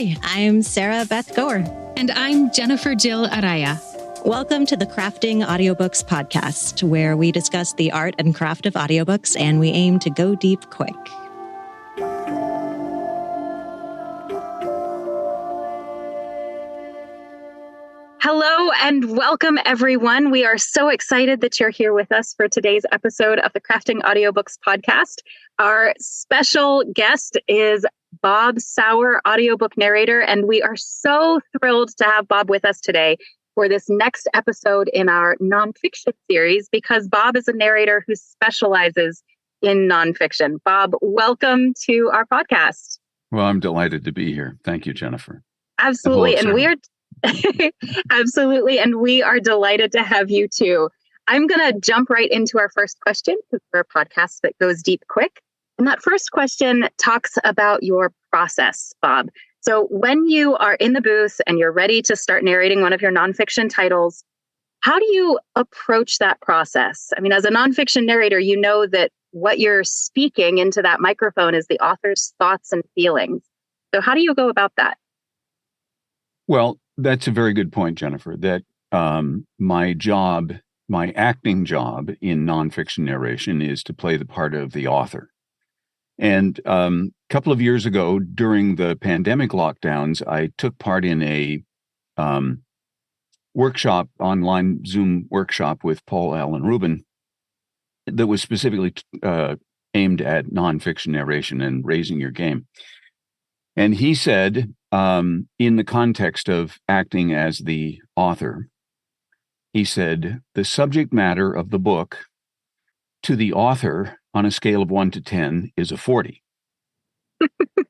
Hi, I'm Sarah Beth Goer. And I'm Jennifer Jill Araya. Welcome to the Crafting Audiobooks podcast, where we discuss the art and craft of audiobooks, and we aim to go deep quick. Hello and welcome, everyone. We are so excited that you're here with us for today's episode of the Crafting Audiobooks podcast. Our special guest is Bob Souer, audiobook narrator, and we are so thrilled to have Bob with us today for this next episode in our nonfiction series, because Bob is a narrator who specializes in nonfiction. Bob, welcome to our podcast. Well, I'm delighted to be here. Thank you, Jennifer. Absolutely. And we are absolutely. And we are delighted to have you too. I'm going to jump right into our first question because we're a podcast that goes deep quick. And that first question talks about your process, Bob. So when you are in the booth and you're ready to start narrating one of your nonfiction titles, how do you approach that process? I mean, as a nonfiction narrator, you know that what you're speaking into that microphone is the author's thoughts and feelings. So how do you go about that? Well, that's a very good point, Jennifer, that my acting job in nonfiction narration is to play the part of the author. And a couple of years ago, during the pandemic lockdowns, I took part in a workshop, online Zoom workshop with Paul Allen Rubin that was specifically aimed at nonfiction narration and raising your game. And he said, in the context of acting as the author, he said, the subject matter of the book to the author on a scale of 1 to 10 is a 40.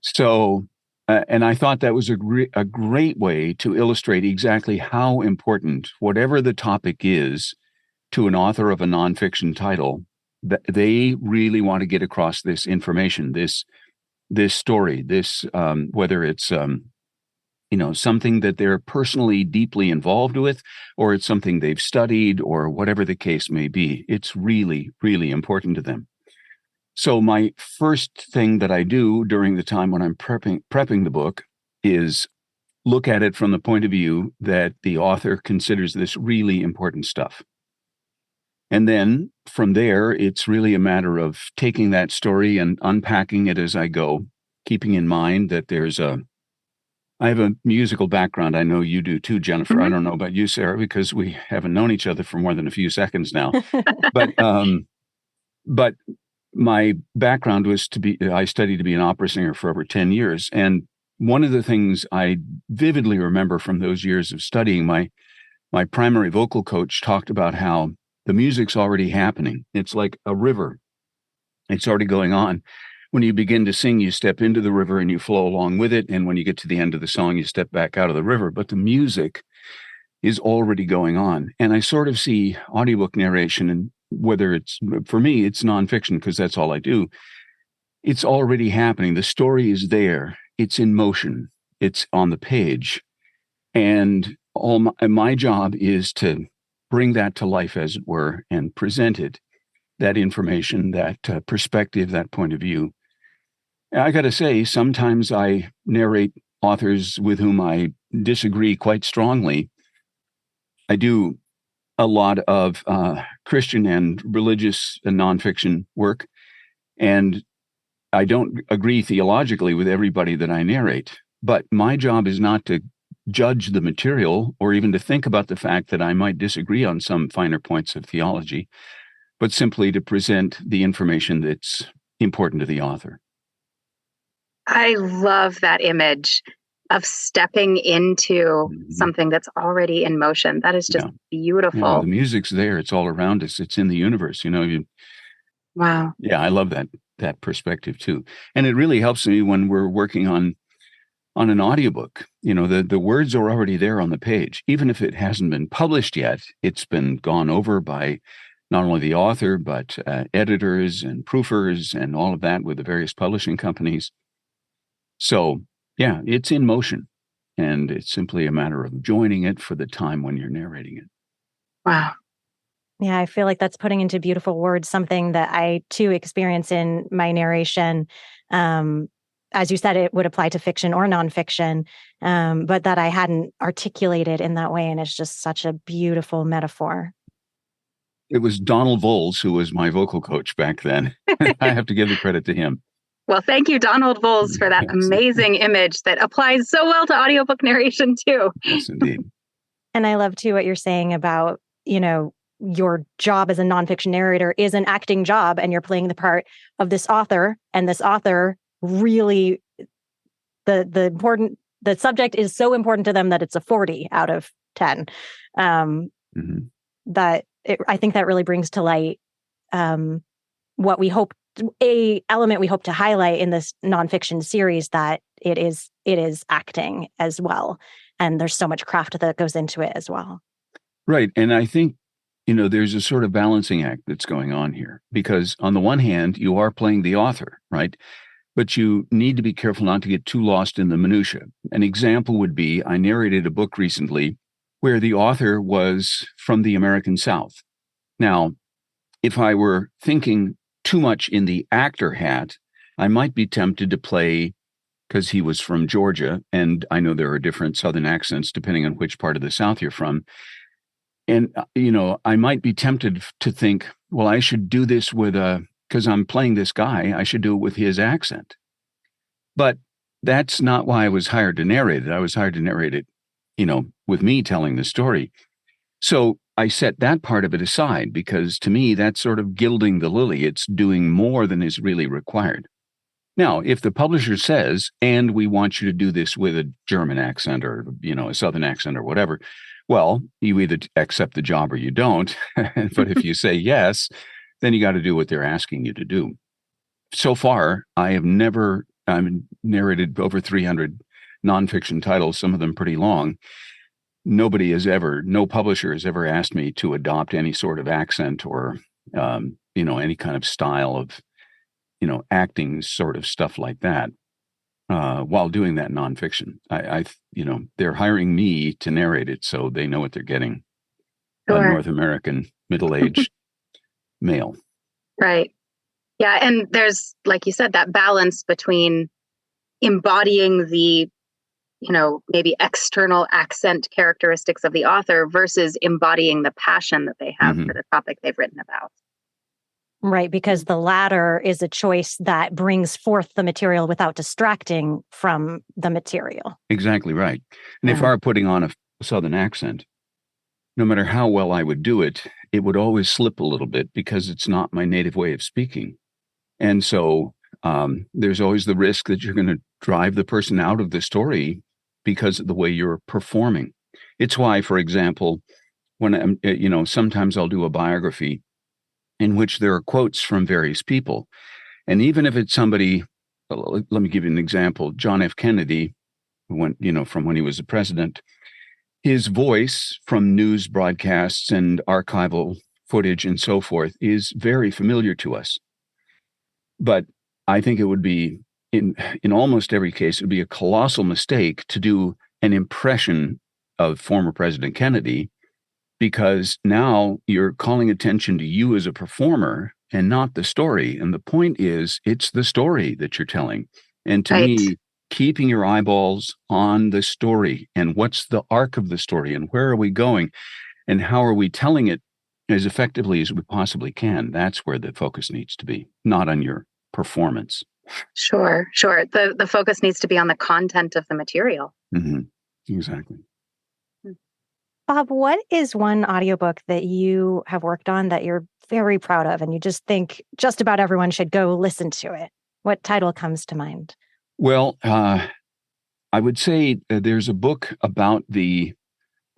So, and I thought that was a great way to illustrate exactly how important, whatever the topic is, to an author of a nonfiction title, that they really want to get across this information, this story, whether it's something that they're personally deeply involved with, or it's something they've studied, or whatever the case may be. It's really, really important to them. So my first thing that I do during the time when I'm prepping the book is look at it from the point of view that the author considers this really important stuff. And then from there, it's really a matter of taking that story and unpacking it as I go, keeping in mind that I have a musical background. I know you do too, Jennifer. Mm-hmm. I don't know about you, Sarah, because we haven't known each other for more than a few seconds now. But my background was I studied to be an opera singer for over 10 years. And one of the things I vividly remember from those years of studying, my primary vocal coach talked about how the music's already happening. It's like a river. It's already going on. When you begin to sing, you step into the river and you flow along with it. And when you get to the end of the song, you step back out of the river. But the music is already going on. And I sort of see audiobook narration, and whether for me, it's nonfiction because that's all I do. It's already happening. The story is there. It's in motion. It's on the page. And my job is to bring that to life, as it were, and present it, that information, that perspective, that point of view. I got to say, sometimes I narrate authors with whom I disagree quite strongly. I do a lot of Christian and religious and nonfiction work, and I don't agree theologically with everybody that I narrate. But my job is not to judge the material or even to think about the fact that I might disagree on some finer points of theology, but simply to present the information that's important to the author. I love that image of stepping into something that's already in motion. That is just beautiful. Yeah, the music's there. It's all around us. It's in the universe. Wow. Yeah, I love that perspective too. And it really helps me when we're working on an audiobook. The words are already there on the page. Even if it hasn't been published yet, it's been gone over by not only the author, but editors and proofers and all of that with the various publishing companies. So, yeah, it's in motion, and it's simply a matter of joining it for the time when you're narrating it. Wow. Yeah, I feel like that's putting into beautiful words something that I too experience in my narration. as you said, it would apply to fiction or nonfiction, but that I hadn't articulated in that way. And it's just such a beautiful metaphor. It was Donald Voles who was my vocal coach back then. I have to give the credit to him. Well, thank you, Donald Voles, for that amazing image that applies so well to audiobook narration, too. Yes, indeed. And I love, too, what you're saying about, your job as a nonfiction narrator is an acting job, and you're playing the part of this author, and this author really, the subject is so important to them that it's a 40 out of 10. That I think that really brings to light what we hope, a element we hope to highlight in this nonfiction series, that it is acting as well, and there's so much craft that goes into it as well. Right, and I think there's a sort of balancing act that's going on here, because on the one hand, you are playing the author, right? But you need to be careful not to get too lost in the minutia. An example would be, I narrated a book recently where the author was from the American South. Now, if I were thinking too much in the actor hat, I might be tempted to play, because he was from Georgia, and I know there are different Southern accents depending on which part of the South you're from. And, I might be tempted to think, well, I should do this because I'm playing this guy, I should do it with his accent. But that's not why I was hired to narrate it. I was hired to narrate it, with me telling the story. So I set that part of it aside, because to me, that's sort of gilding the lily. It's doing more than is really required. Now, if the publisher says, and we want you to do this with a German accent or, a Southern accent or whatever, well, you either accept the job or you don't. But if you say yes, then you got to do what they're asking you to do. So far, I've narrated over 300 nonfiction titles, some of them pretty long. No publisher has ever asked me to adopt any sort of accent or, any kind of style of, acting sort of stuff like that. While doing that nonfiction, they're hiring me to narrate it, so they know what they're getting. Sure. A North American middle-aged male. Right. Yeah. And there's, like you said, that balance between embodying the, maybe external accent characteristics of the author versus embodying the passion that they have for the topic they've written about. Right, because the latter is a choice that brings forth the material without distracting from the material. Exactly right. And if I were putting on a Southern accent, no matter how well I would do it, it would always slip a little bit because it's not my native way of speaking. And so there's always the risk that you're going to drive the person out of the story because of the way you're performing. It's why, for example, when I'm, sometimes I'll do a biography in which there are quotes from various people. And even if it's somebody, let me give you an example, John F. Kennedy, from when he was the president, his voice from news broadcasts and archival footage and so forth is very familiar to us. But I think it would be, in almost every case, it would be a colossal mistake to do an impression of former President Kennedy, because now you're calling attention to you as a performer and not the story. And the point is, it's the story that you're telling. And to me, keeping your eyeballs on the story and what's the arc of the story and where are we going and how are we telling it as effectively as we possibly can, that's where the focus needs to be, not on your performance. Sure. The focus needs to be on the content of the material. Exactly. Bob, what is one audiobook that you have worked on that you're very proud of and you just think just about everyone should go listen to it? What title comes to mind? Well, I would say there's a book about the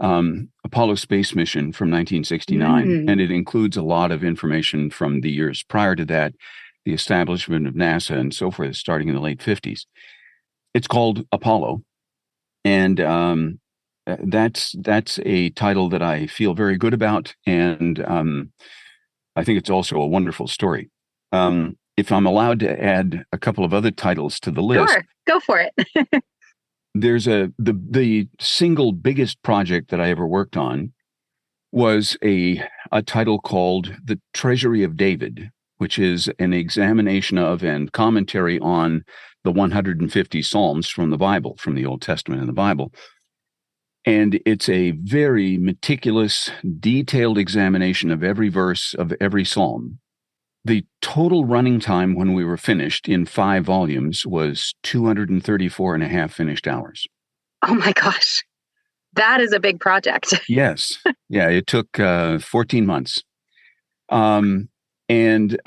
Apollo space mission from 1969, and it includes a lot of information from the years prior to that, the establishment of NASA and so forth, starting in the late 50s. It's called Apollo, and that's a title that I feel very good about, and I think it's also a wonderful story. If I'm allowed to add a couple of other titles to the list, sure, go for it. There's the single biggest project that I ever worked on was a title called The Treasury of David, which is an examination of and commentary on the 150 Psalms from the Bible, from the Old Testament and the Bible. And it's a very meticulous, detailed examination of every verse of every Psalm. The total running time when we were finished in 5 volumes was 234 and a half finished hours. Oh my gosh. That is a big project. Yes. Yeah, it took 14 months. And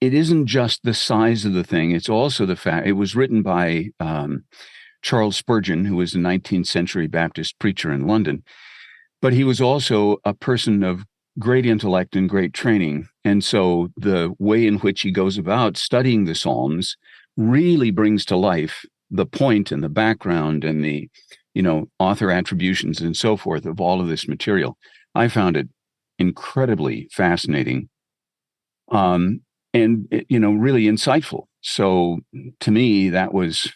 it isn't just the size of the thing. It's also the fact it was written by Charles Spurgeon, who was a 19th century Baptist preacher in London. But he was also a person of great intellect and great training. And so the way in which he goes about studying the Psalms really brings to life the point and the background and the, author attributions and so forth of all of this material. I found it incredibly fascinating, and really insightful. So to me, that was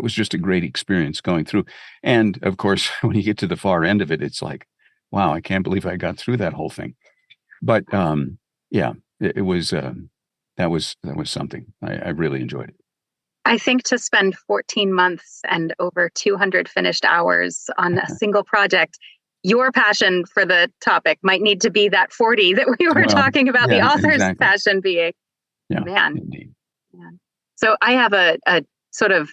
just a great experience going through. And of course, when you get to the far end of it, it's like, wow, I can't believe I got through that whole thing. But it was that was something. I really enjoyed it. I think to spend 14 months and over 200 finished hours on a single project, your passion for the topic might need to be that 40 that we were talking about, the author's passion being. Yeah, man. Indeed. Man. So I have a sort of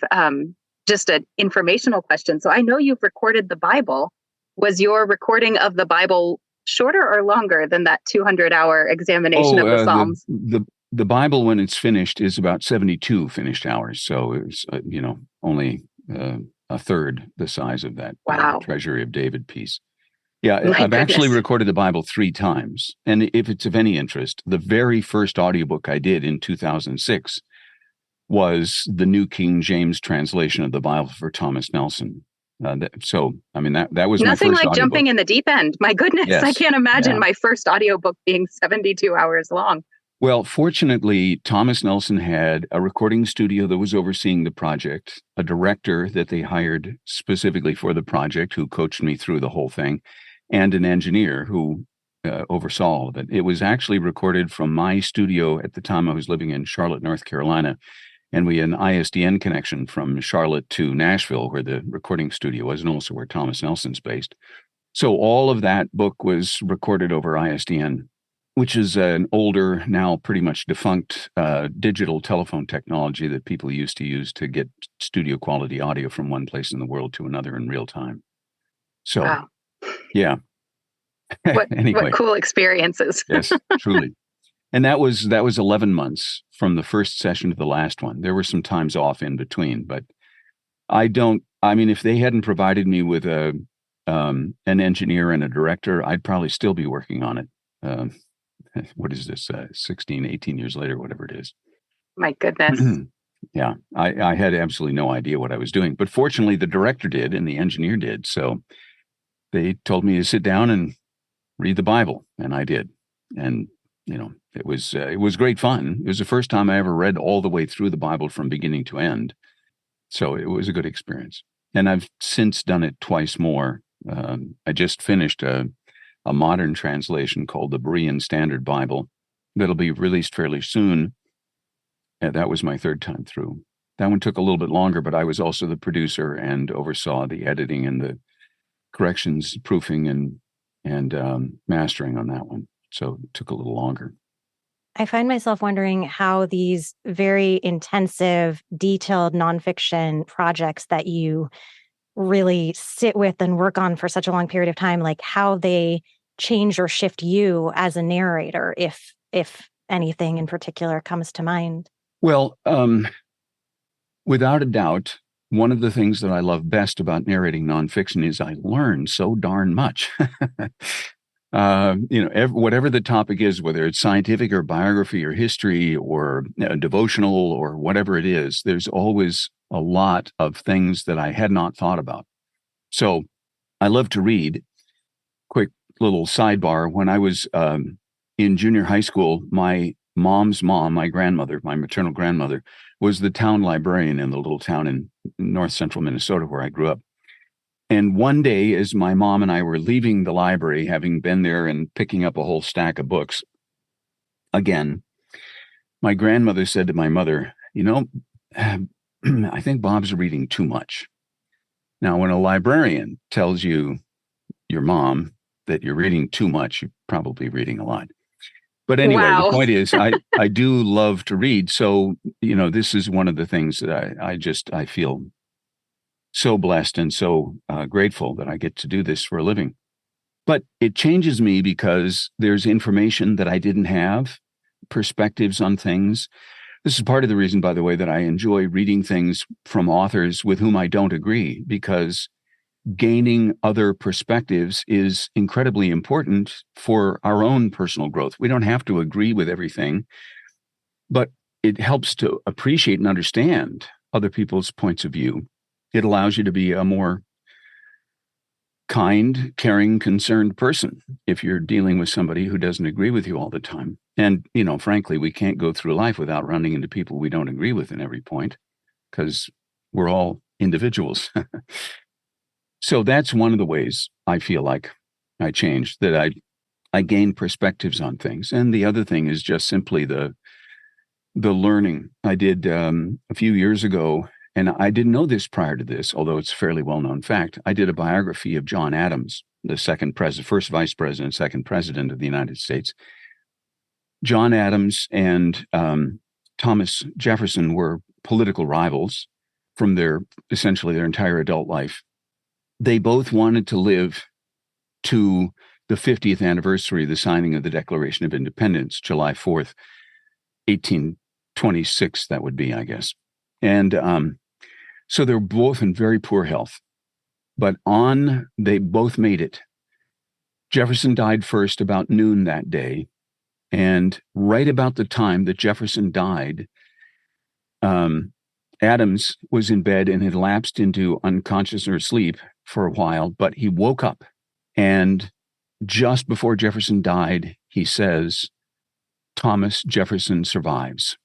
just an informational question. So I know you've recorded the Bible. Was your recording of the Bible shorter or longer than that 200-hour examination of the Psalms? The Bible, when it's finished, is about 72 finished hours. So it's, only a third the size of that Treasury of David piece. Yeah, I've actually recorded the Bible 3 times. And if it's of any interest, the very first audiobook I did in 2006 was the New King James translation of the Bible for Thomas Nelson. That was nothing my first like jumping in the deep end. My goodness, yes. I can't imagine my first audiobook being 72 hours long. Well, fortunately, Thomas Nelson had a recording studio that was overseeing the project, a director that they hired specifically for the project who coached me through the whole thing, and an engineer who oversaw all of it. It was actually recorded from my studio at the time I was living in Charlotte, North Carolina, and we had an ISDN connection from Charlotte to Nashville, where the recording studio was, and also where Thomas Nelson's based. So all of that book was recorded over ISDN, which is an older, now pretty much defunct digital telephone technology that people used to use to get studio quality audio from one place in the world to another in real time. So, wow. Yeah. Anyway. What cool experiences. Yes, truly. And that was 11 months from the first session to the last one. There were some times off in between, but if they hadn't provided me with an engineer and a director, I'd probably still be working on it. What is this, 16, 18 years later, whatever it is. My goodness. Yeah, I had absolutely no idea what I was doing. But fortunately, the director did and the engineer did. So they told me to sit down and read the Bible, and I did. And, it was great fun. It was the first time I ever read all the way through the Bible from beginning to end. So it was a good experience. And I've since done it twice more. I just finished a modern translation called the Berean Standard Bible that'll be released fairly soon. And that was my 3rd time through. That one took a little bit longer, but I was also the producer and oversaw the editing and the corrections, proofing, and mastering on that one. So it took a little longer. I find myself wondering how these very intensive, detailed nonfiction projects that you really sit with and work on for such a long period of time, like how they change or shift you as a narrator, if anything in particular comes to mind. Well, without a doubt, one of the things that I love best about narrating nonfiction is I learn so darn much. Whatever the topic is, whether it's scientific or biography or history or devotional or whatever it is, there's always a lot of things that I had not thought about. So I love to read. Quick little sidebar. When I was in junior high school, my mom's mom, my grandmother, my maternal grandmother, was the town librarian in the little town in north central Minnesota where I grew up. And one day, as my mom and I were leaving the library, having been there and picking up a whole stack of books, again, my grandmother said to my mother, I think Bob's reading too much. Now, when a librarian tells you, your mom, that you're reading too much, you're probably reading a lot. But anyway, Wow. The point is, I do love to read. So, this is one of the things that I feel so blessed and so grateful that I get to do this for a living. But it changes me because there's information that I didn't have, perspectives on things. This is part of the reason, by the way, that I enjoy reading things from authors with whom I don't agree, because gaining other perspectives is incredibly important for our own personal growth. We don't have to agree with everything, but it helps to appreciate and understand other people's points of view. It allows you to be a more kind, caring, concerned person if you're dealing with somebody who doesn't agree with you all the time. And, frankly, we can't go through life without running into people we don't agree with in every point, because we're all individuals. So that's one of the ways I feel like I changed, that I gained perspectives on things. And the other thing is just simply the learning. I did a few years ago, and I didn't know this prior to this, although it's a fairly well-known fact. I did a biography of John Adams, the first vice president, second president of the United States. John Adams and Thomas Jefferson were political rivals from essentially their entire adult life. They both wanted to live to the 50th anniversary of the signing of the Declaration of Independence, July 4th, 1826, that would be, I guess. And so they're both in very poor health, but they both made it. Jefferson died first about noon that day. And right about the time that Jefferson died, Adams was in bed and had lapsed into unconsciousness or sleep for a while, but he woke up. And just before Jefferson died, he says, "Thomas Jefferson survives."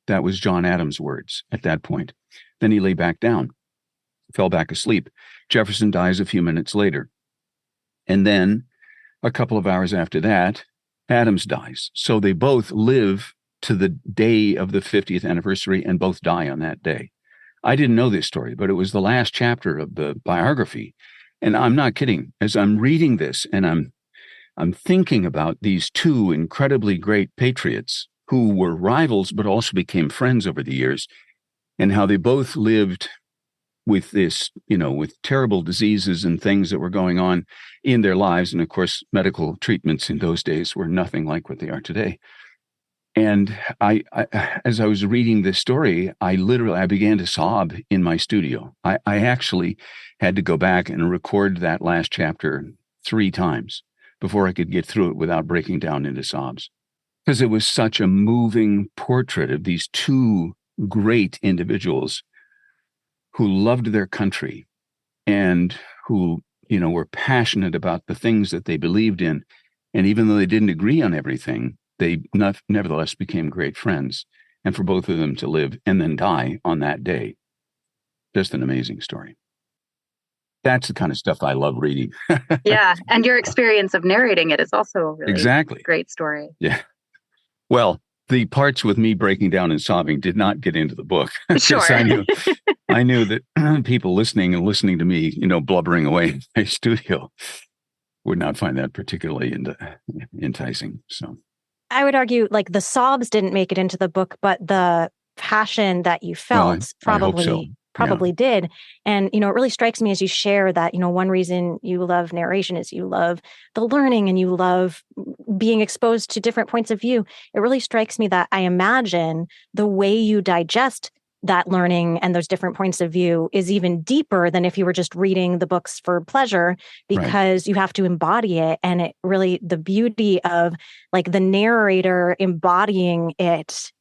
That was John Adams' words at that point. Then he lay back down, fell back asleep. Jefferson dies a few minutes later. And then a couple of hours after that, Adams dies. So they both live to the day of the 50th anniversary and both die on that day. I didn't know this story, but it was the last chapter of the biography. And I'm not kidding. As I'm reading this and I'm thinking about these two incredibly great patriots who were rivals, but also became friends over the years, and how they both lived with this, with terrible diseases and things that were going on in their lives. And of course, medical treatments in those days were nothing like what they are today. And I as I was reading this story, I began to sob in my studio. I actually had to go back and record that last chapter 3 times before I could get through it without breaking down into sobs, because it was such a moving portrait of these two great individuals who loved their country and who, were passionate about the things that they believed in. And even though they didn't agree on everything, they nevertheless became great friends. And for both of them to live and then die on that day, just an amazing story. That's the kind of stuff I love reading. Yeah. And your experience of narrating it is also a really great story. Yeah. Well, the parts with me breaking down and sobbing did not get into the book. Sure. I knew that people listening to me, blubbering away in my studio would not find that particularly enticing. So I would argue like the sobs didn't make it into the book, but the passion that you felt probably did. And, it really strikes me as you share that, one reason you love narration is you love the learning and you love being exposed to different points of view. It really strikes me that I imagine the way you digest that learning and those different points of view is even deeper than if you were just reading the books for pleasure, because you have to embody it. And it really, the beauty of like the narrator embodying it,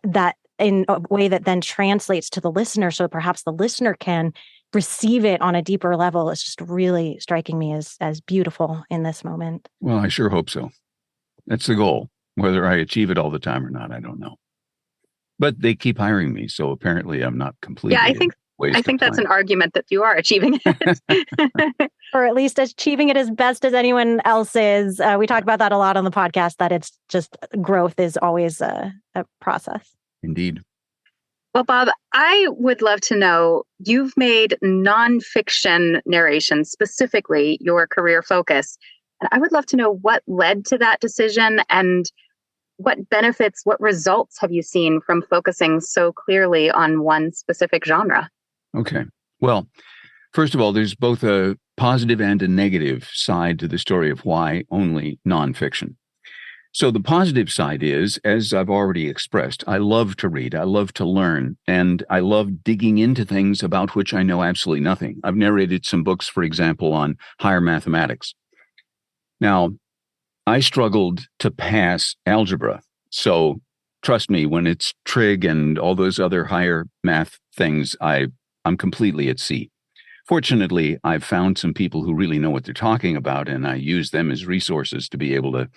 that in a way that then translates to the listener, so perhaps the listener can receive it on a deeper level, is just really striking me as beautiful in this moment. Well, I sure hope so. That's the goal. Whether I achieve it all the time or not, I don't know. But they keep hiring me, so apparently I'm not completely. Yeah, I think I think that's an argument that you are achieving it. Or at least achieving it as best as anyone else is. We talk about that a lot on the podcast, that it's just growth is always a process. Indeed. Well, Bob, I would love to know, you've made nonfiction narration specifically your career focus. And I would love to know what led to that decision and what benefits, what results have you seen from focusing so clearly on one specific genre? Okay. Well, first of all, there's both a positive and a negative side to the story of why only nonfiction. So the positive side is, as I've already expressed, I love to read, I love to learn, and I love digging into things about which I know absolutely nothing. I've narrated some books, for example, on higher mathematics. Now, I struggled to pass algebra. So trust me, when it's trig and all those other higher math things, I'm completely at sea. Fortunately, I've found some people who really know what they're talking about, and I use them as resources to be able to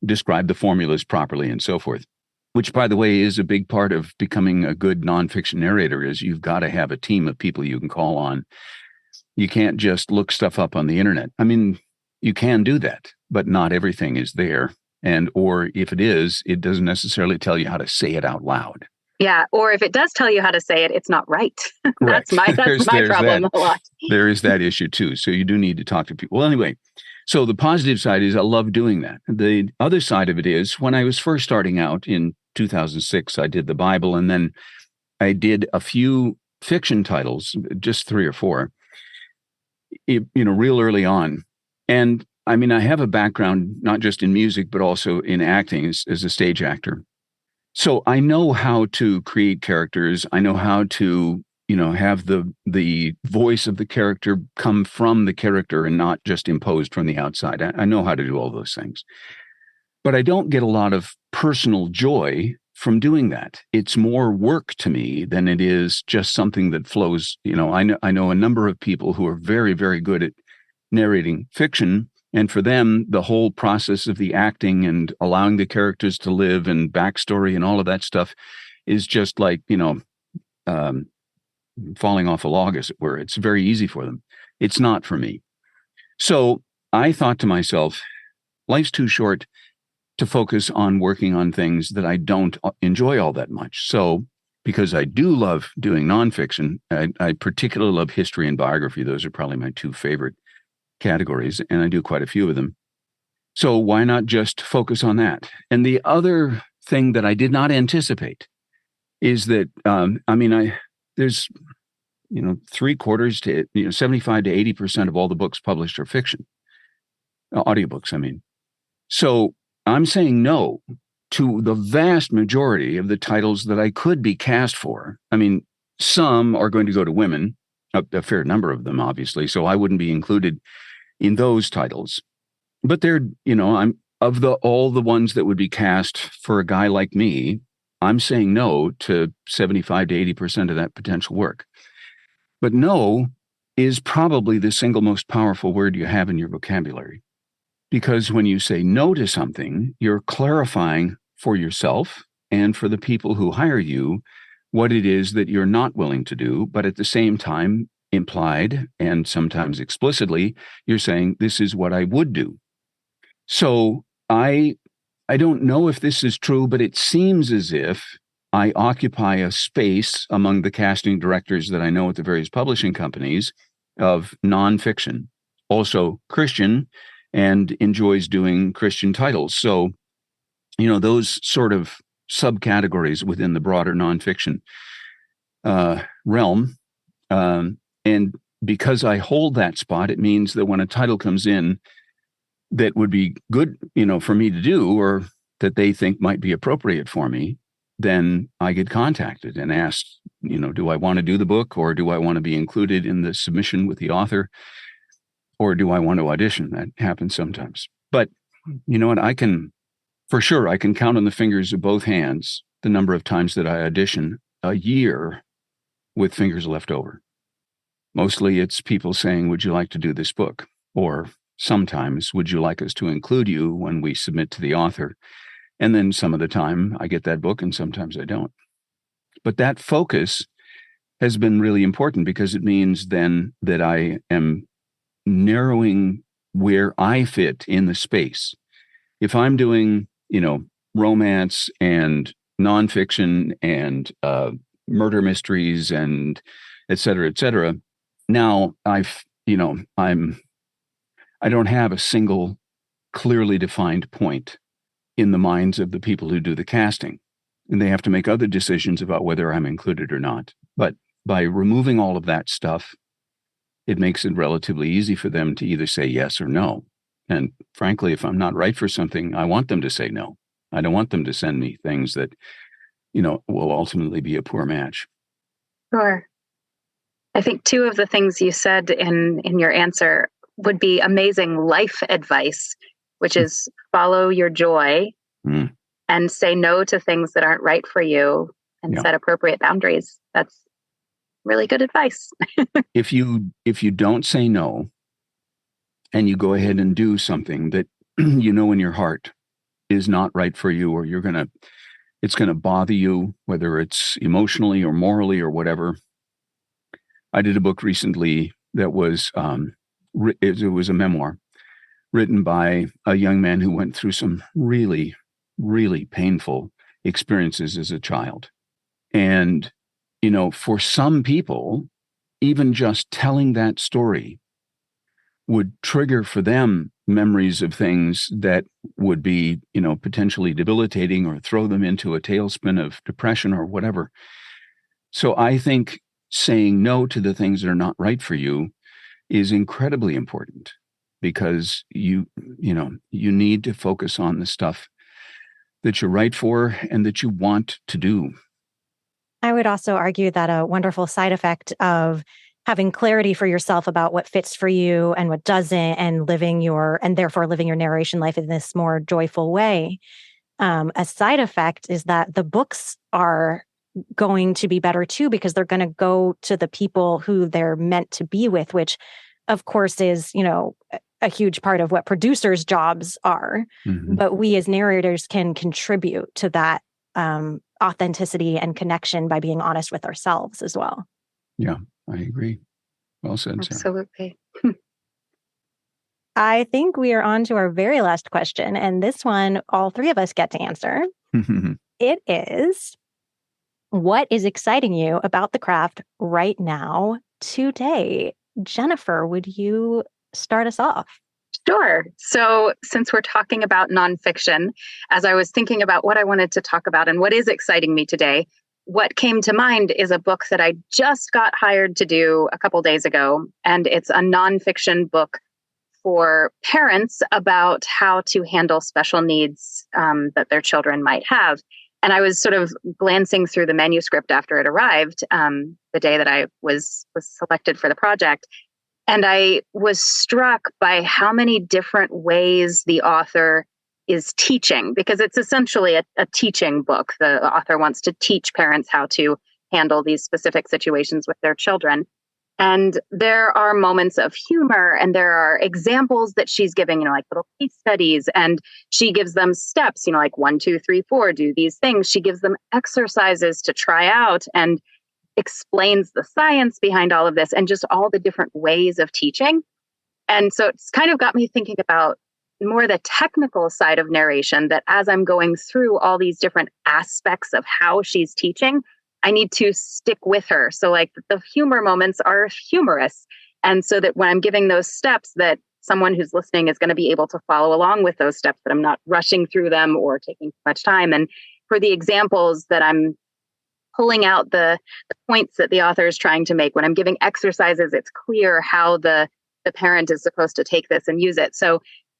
describe the formulas properly and so forth, which, by the way, is a big part of becoming a good nonfiction narrator. Is you've got to have a team of people you can call on. You can't just look stuff up on the internet. I mean, you can do that, but not everything is there. And, or if it is, it doesn't necessarily tell you how to say it out loud. Yeah. Or if it does tell you how to say it, it's not right. That's my problem a lot. There is that issue too. So you do need to talk to people. Well, anyway, so the positive side is I love doing that. The other side of it is when I was first starting out in 2006, I did the Bible, and then I did a few fiction titles, just 3 or 4, real early on. And I mean, I have a background, not just in music, but also in acting as a stage actor. So I know how to create characters. I know how to, have the voice of the character come from the character and not just imposed from the outside. I know how to do all those things. But I don't get a lot of personal joy from doing that. It's more work to me than it is just something that flows. I know a number of people who are very, very good at narrating fiction. And for them, the whole process of the acting and allowing the characters to live and backstory and all of that stuff is just like, falling off a log, as it were. It's very easy for them. It's not for me. So I thought to myself, life's too short to focus on working on things that I don't enjoy all that much. So because I do love doing nonfiction, I particularly love history and biography. Those are probably my 2 favorite categories, and I do quite a few of them. So why not just focus on that? And the other thing that I did not anticipate is that, there's, 3/4 to 75 to 80% of all the books published are fiction, audiobooks. So I'm saying no to the vast majority of the titles that I could be cast for. Some are going to go to women, a fair number of them, obviously. So I wouldn't be included in those titles. But they're, I'm of all the ones that would be cast for a guy like me, I'm saying no to 75 to 80% of that potential work. But no is probably the single most powerful word you have in your vocabulary. Because when you say no to something, you're clarifying for yourself and for the people who hire you what it is that you're not willing to do, but at the same time, implied and sometimes explicitly, you're saying, this is what I would do. So I don't know if this is true, but it seems as if I occupy a space among the casting directors that I know at the various publishing companies of nonfiction, also Christian, and enjoys doing Christian titles. So, those sort of subcategories within the broader nonfiction realm. And because I hold that spot, it means that when a title comes in that would be good, for me to do, or that they think might be appropriate for me, then I get contacted and asked, do I want to do the book, or do I want to be included in the submission with the author, or do I want to audition? That happens sometimes. But you know what? I can count on the fingers of both hands the number of times that I audition a year with fingers left over. Mostly it's people saying, would you like to do this book? Or sometimes, would you like us to include you when we submit to the author? And then some of the time I get that book and sometimes I don't. But that focus has been really important, because it means then that I am narrowing where I fit in the space. If I'm doing, romance and nonfiction and murder mysteries and et cetera, now I don't have a single clearly defined point in the minds of the people who do the casting. And they have to make other decisions about whether I'm included or not. But by removing all of that stuff, it makes it relatively easy for them to either say yes or no. And frankly, if I'm not right for something, I want them to say no. I don't want them to send me things that, will ultimately be a poor match. Sure. I think two of the things you said in your answer would be amazing life advice, which is follow your joy and say no to things that aren't right for you and set appropriate boundaries. That's really good advice. If you don't say no and you go ahead and do something that in your heart is not right for you, or it's going to bother you, whether it's emotionally or morally or whatever. I did a book recently that was, it was a memoir written by a young man who went through some really, really painful experiences as a child. And, for some people, even just telling that story would trigger for them memories of things that would be, potentially debilitating or throw them into a tailspin of depression or whatever. So I think saying no to the things that are not right for you is incredibly important, because you need to focus on the stuff that you're right for and that you want to do. I would also argue that a wonderful side effect of having clarity for yourself about what fits for you and what doesn't, and therefore living your narration life in this more joyful way. A side effect is that the books are going to be better too, because they're going to go to the people who they're meant to be with, which of course is, a huge part of what producers' jobs are. Mm-hmm. But we as narrators can contribute to that authenticity and connection by being honest with ourselves as well. Yeah, I agree. Well said, Sarah. Absolutely. I think we are on to our very last question, and this one, all three of us get to answer. It is, what is exciting you about the craft right now, today? Jennifer, would you start us off? Sure. So since we're talking about nonfiction, as I was thinking about what I wanted to talk about and what is exciting me today, what came to mind is a book that I just got hired to do a couple days ago. And it's a nonfiction book for parents about how to handle special needs that their children might have. And I was sort of glancing through the manuscript after it arrived, the day that I was selected for the project. And I was struck by how many different ways the author is teaching, because it's essentially a teaching book. The author wants to teach parents how to handle these specific situations with their children. And there are moments of humor, and there are examples that she's giving, like little case studies, and she gives them steps, like 1, 2, 3, 4, do these things. She gives them exercises to try out and explains the science behind all of this and just all the different ways of teaching. And so it's kind of got me thinking about more the technical side of narration, that as I'm going through all these different aspects of how she's teaching, I need to stick with her. So like the humor moments are humorous. And so that when I'm giving those steps, that someone who's listening is going to be able to follow along with those steps, that I'm not rushing through them or taking too much time. And for the examples, that I'm pulling out the points that the author is trying to make. When I'm giving exercises, it's clear how the parent is supposed to take this and use it. So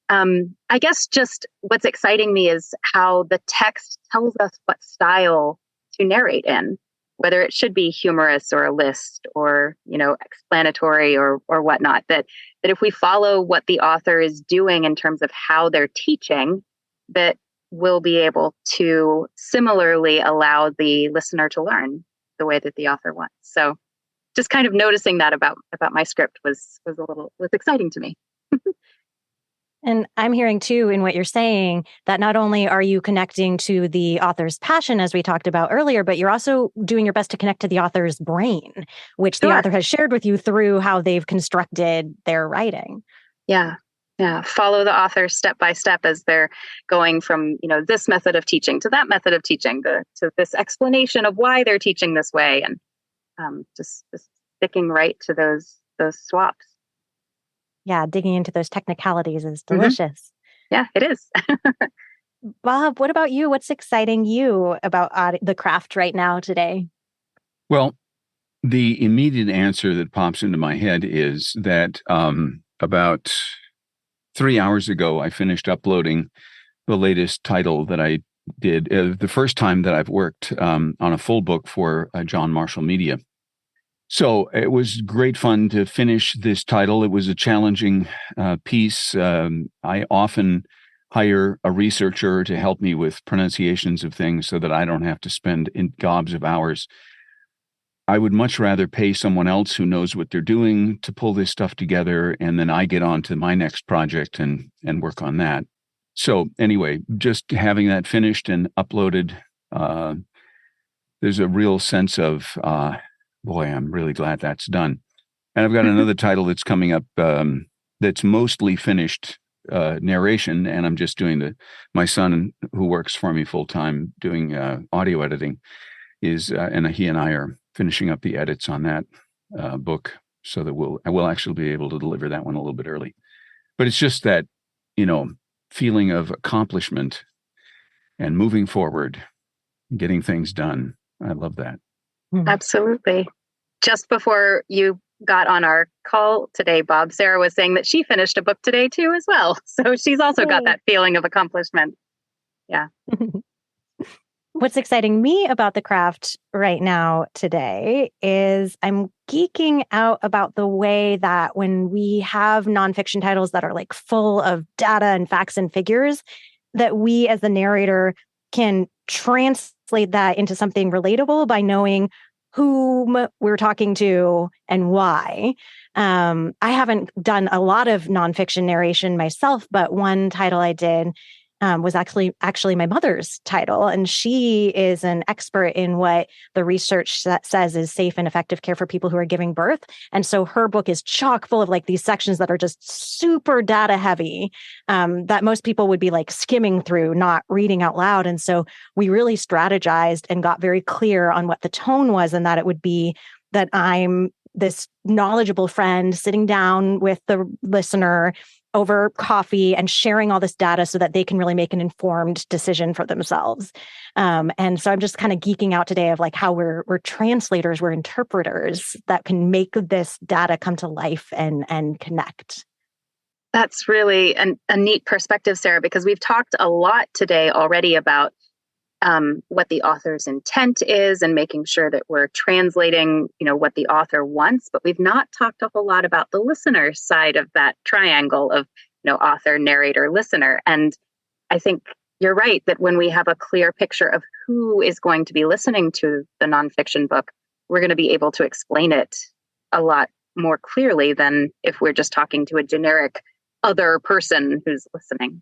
I guess just what's exciting me is how the text tells us what style to narrate in, whether it should be humorous or a list or, explanatory or whatnot, that if we follow what the author is doing in terms of how they're teaching, that we'll be able to similarly allow the listener to learn the way that the author wants. So just kind of noticing that about my script was exciting to me. And I'm hearing too in what you're saying that not only are you connecting to the author's passion, as we talked about earlier, but you're also doing your best to connect to the author's brain, which the Sure. author has shared with you through how they've constructed their writing. Yeah. Yeah. Follow the author step by step as they're going from, this method of teaching to that method of teaching to this explanation of why they're teaching this way. And just sticking right to those swaps. Yeah, digging into those technicalities is Mhm. delicious. Yeah, it is. Bob, what about you? What's exciting you about the craft right now today? Well, the immediate answer that pops into my head is that about 3 hours ago, I finished uploading the latest title that I did, the first time that I've worked on a full book for John Marshall Media. So it was great fun to finish this title. It was a challenging piece. I often hire a researcher to help me with pronunciations of things so that I don't have to spend gobs of hours. I would much rather pay someone else who knows what they're doing to pull this stuff together, and then I get on to my next project and work on that. So anyway, just having that finished and uploaded, there's a real sense of, boy, I'm really glad that's done. And I've got another title that's coming up that's mostly finished narration, and I'm just doing my son, who works for me full time doing audio editing, and he and I are finishing up the edits on that book so that we'll actually be able to deliver that one a little bit early. But it's just that, feeling of accomplishment and moving forward, getting things done. I love that. Absolutely. Just before you got on our call today, Bob, Sarah was saying that she finished a book today too as well. So she's also got that feeling of accomplishment. Yeah. What's exciting me about the craft right now today is I'm geeking out about the way that when we have nonfiction titles that are like full of data and facts and figures, that we as the narrator can translate that into something relatable by knowing whom we're talking to and why. I haven't done a lot of nonfiction narration myself, but one title I did was actually my mother's title. And she is an expert in what the research says is safe and effective care for people who are giving birth. And so her book is chock full of like these sections that are just super data heavy, that most people would be like skimming through, not reading out loud. And so we really strategized and got very clear on what the tone was, and that it would be that I'm this knowledgeable friend sitting down with the listener over coffee and sharing all this data so that they can really make an informed decision for themselves. And so I'm just kind of geeking out today of like how we're translators, we're interpreters that can make this data come to life and connect. That's really a neat perspective, Sarah, because we've talked a lot today already about what the author's intent is and making sure that we're translating, what the author wants, but we've not talked a whole lot about the listener side of that triangle of, author, narrator, listener. And I think you're right that when we have a clear picture of who is going to be listening to the nonfiction book, we're going to be able to explain it a lot more clearly than if we're just talking to a generic other person who's listening.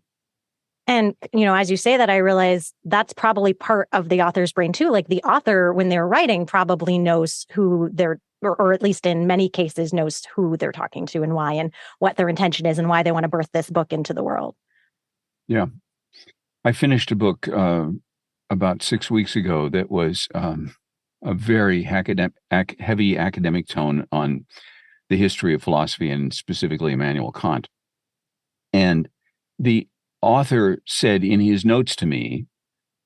And, as you say that, I realize that's probably part of the author's brain too. Like the author, when they're writing, probably knows who they're, or at least in many cases, knows who they're talking to and why, and what their intention is and why they want to birth this book into the world. Yeah. I finished a book about 6 weeks ago that was a very heavy academic tone on the history of philosophy and specifically Immanuel Kant. And the author said in his notes to me,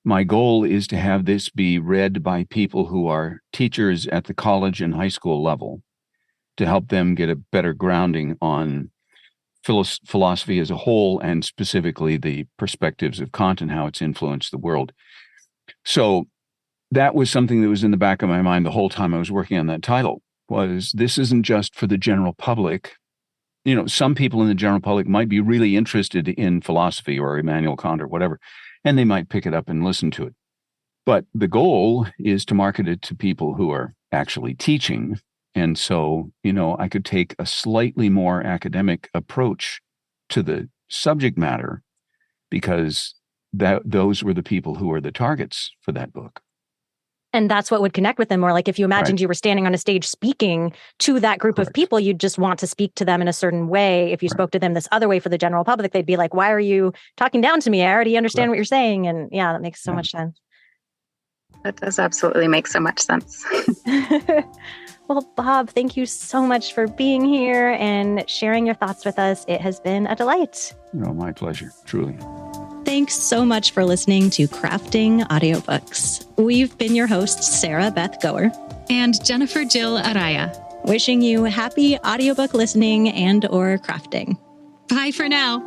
my goal is to have this be read by people who are teachers at the college and high school level to help them get a better grounding on philosophy as a whole and specifically the perspectives of Kant and how it's influenced the world. So that was something that was in the back of my mind the whole time I was working on that title, was this isn't just for the general public. Some people in the general public might be really interested in philosophy or Immanuel Kant or whatever, and they might pick it up and listen to it. But the goal is to market it to people who are actually teaching. And so, I could take a slightly more academic approach to the subject matter because those were the people who were the targets for that book. And that's what would connect with them more. Like if you imagined Right. you were standing on a stage speaking to that group Correct. of people, you'd just want to speak to them in a certain way. If you Right. spoke to them this other way for the general public, they'd be like, why are you talking down to me? I already understand Correct. what you're saying. And yeah, that makes so Yeah. much sense. That does absolutely make so much sense. Well, Bob, thank you so much for being here and sharing your thoughts with us. It has been a delight. My pleasure, truly. Thanks so much for listening to Crafting Audiobooks. We've been your hosts, Sarah Beth Goer and Jennifer Jill Araya, wishing you happy audiobook listening and/or crafting. Bye for now.